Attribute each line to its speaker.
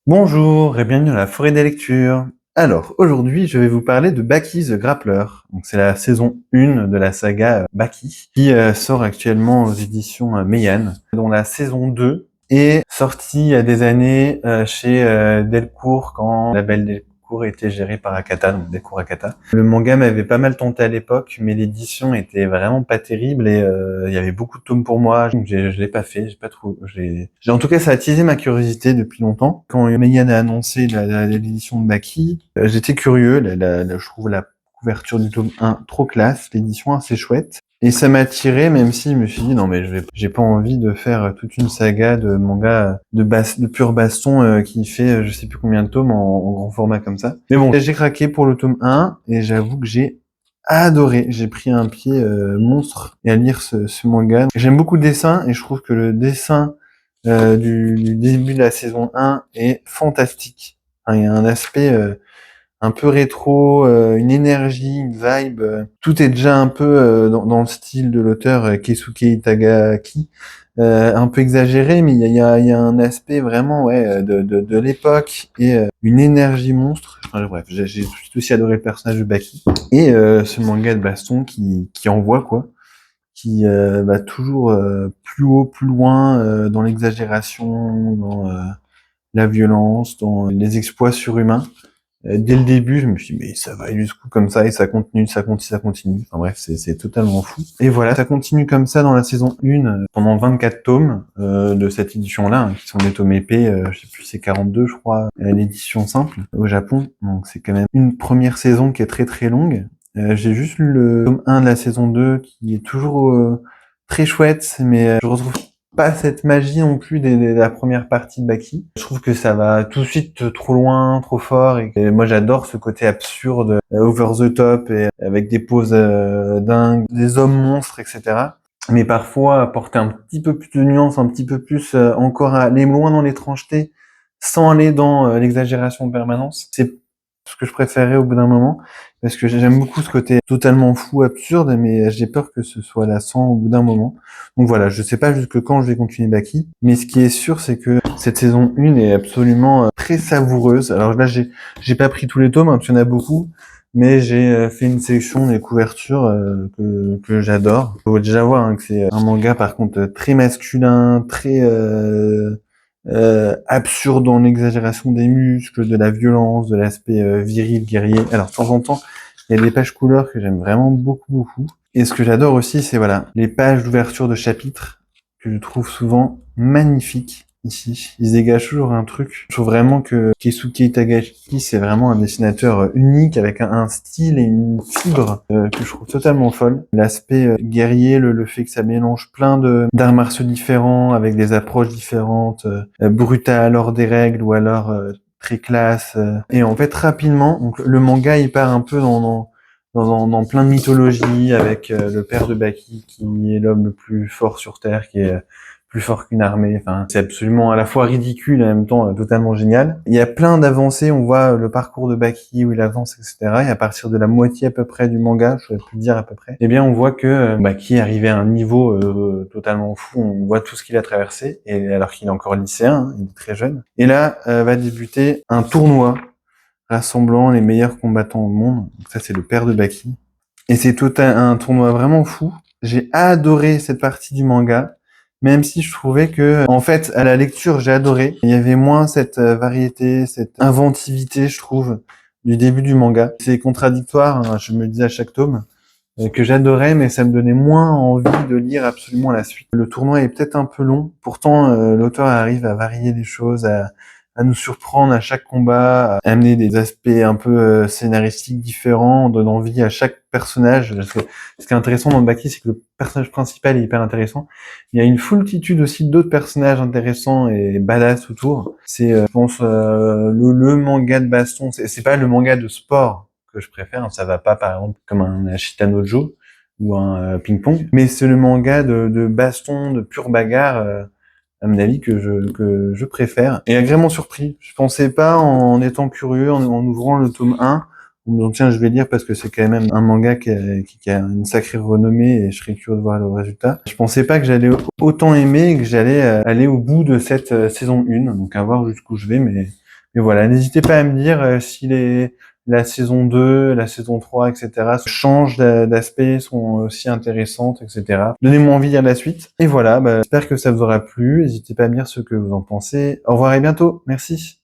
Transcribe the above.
Speaker 1: Bonjour et bienvenue dans la forêt des lectures. Alors, aujourd'hui, je vais vous parler de Baki the Grappler. Donc, c'est la saison 1 de la saga Baki, qui sort actuellement aux éditions Meian, dont la saison 2 est sortie il y a des années chez Delcourt, quand la Belle Delcourt était gérée par Akata, donc Delcourt Akata. Le manga m'avait pas mal tenté à l'époque, mais l'édition était vraiment pas terrible et il y avait beaucoup de tomes pour moi, donc je l'ai pas fait, j'ai pas trop, en tout cas, ça a attisé ma curiosité depuis longtemps. Quand Meian a annoncé l'édition de Baki, j'étais curieux, je trouve la couverture du tome 1 trop classe, l'édition assez chouette. Et ça m'a attiré, même si je me suis dit, non mais j'ai pas envie de faire toute une saga de manga de pur baston qui fait je sais plus combien de tomes en grand format comme ça. Mais bon, j'ai craqué pour le tome 1 et j'avoue que j'ai adoré. J'ai pris un pied monstre à lire ce manga. J'aime beaucoup le dessin et je trouve que le dessin du début de la saison 1 est fantastique. Enfin, il y a un aspect un peu rétro, une énergie, une vibe. Tout est déjà un peu dans le style de l'auteur Keisuke Itagaki, un peu exagéré, mais il y a un aspect vraiment de l'époque et une énergie monstre. Enfin, bref, j'ai tout de suite aussi adoré le personnage de Baki et ce manga de baston qui envoie quoi, qui va toujours plus haut, plus loin dans l'exagération, dans la violence, dans les exploits surhumains. Dès le début, je me suis dit, mais ça va jusqu'où comme ça, et ça continue, ça continue, ça continue. Enfin bref, c'est totalement fou. Et voilà, ça continue comme ça dans la saison 1, pendant 24 tomes de cette édition-là, hein, qui sont des tomes épais, je sais plus, c'est 42, je crois, l'édition simple au Japon. Donc c'est quand même une première saison qui est très très longue. J'ai juste lu le tome 1 de la saison 2, qui est toujours très chouette, mais je retrouve pas cette magie non plus de la première partie de Baki. Je trouve que ça va tout de suite trop loin, trop fort, et moi j'adore ce côté absurde, over the top, et avec des poses dingues, des hommes monstres, etc. Mais parfois apporter un petit peu plus de nuance, un petit peu plus encore aller loin dans l'étrangeté, sans aller dans l'exagération de permanence. C'est ce que je préférais au bout d'un moment, parce que j'aime beaucoup ce côté totalement fou, absurde, mais j'ai peur que ce soit lassant au bout d'un moment. Donc voilà, je sais pas jusque quand je vais continuer Baki, mais ce qui est sûr, c'est que cette saison 1 est absolument très savoureuse. Alors là, j'ai pas pris tous les tomes, hein, parce qu'il y en a beaucoup, mais j'ai fait une sélection des couvertures que j'adore. Faut déjà voir hein, que c'est un manga par contre très masculin, très absurde dans l'exagération des muscles, de la violence, de l'aspect viril, guerrier. Alors de temps en temps, il y a des pages couleurs que j'aime vraiment beaucoup, beaucoup. Et ce que j'adore aussi, c'est voilà, les pages d'ouverture de chapitres que je trouve souvent magnifiques ici. Ils dégagent toujours un truc. Je trouve vraiment que Keisuke Itagaki, c'est vraiment un dessinateur unique avec un style et une fibre que je trouve totalement folle. L'aspect guerrier, le fait que ça mélange plein de d'arts martiaux différents avec des approches différentes, brutales, hors des règles ou alors très classe. Et en fait, rapidement, donc le manga, il part un peu dans plein de mythologies, avec le père de Baki qui est l'homme le plus fort sur Terre, qui est plus fort qu'une armée. Enfin, c'est absolument à la fois ridicule et en même temps totalement génial. Il y a plein d'avancées, on voit le parcours de Baki où il avance, etc. Et à partir de la moitié à peu près du manga, je saurais plus dire à peu près, eh bien on voit que Baki est arrivé à un niveau totalement fou. On voit tout ce qu'il a traversé, et alors qu'il est encore lycéen, hein, il est très jeune. Et là va débuter un tournoi rassemblant les meilleurs combattants au monde. Donc ça, c'est le père de Baki. Et c'est tout un tournoi vraiment fou. J'ai adoré cette partie du manga, même si je trouvais que, en fait, à la lecture, j'ai adoré. Il y avait moins cette variété, cette inventivité, je trouve, du début du manga. C'est contradictoire, hein, je me le dis à chaque tome, que j'adorais, mais ça me donnait moins envie de lire absolument la suite. Le tournoi est peut-être un peu long, pourtant l'auteur arrive à varier les choses, à nous surprendre à chaque combat, à amener des aspects un peu scénaristiques différents, en donnant vie à chaque personnage. Parce que ce qui est intéressant dans Baki, c'est que le personnage principal est hyper intéressant. Il y a une foultitude aussi d'autres personnages intéressants et badass autour. C'est, je pense, le manga de baston. C'est pas le manga de sport que je préfère. Ça va pas, par exemple, comme un Ashita no Joe ou un ping-pong. Mais c'est le manga de baston, de pure bagarre, à mon avis, que je préfère. Et agréablement surpris. Je pensais pas, en étant curieux, en ouvrant le tome 1, en me disant, tiens, je vais lire parce que c'est quand même un manga qui a une sacrée renommée et je serais curieux de voir le résultat. Je pensais pas que j'allais autant aimer et que j'allais aller au bout de cette saison 1. Donc à voir jusqu'où je vais, mais Et voilà, n'hésitez pas à me dire si la saison 2, la saison 3, etc. changent d'aspect, sont aussi intéressantes, etc. Donnez-moi envie de lire la suite. Et voilà, j'espère que ça vous aura plu. N'hésitez pas à me dire ce que vous en pensez. Au revoir et bientôt. Merci.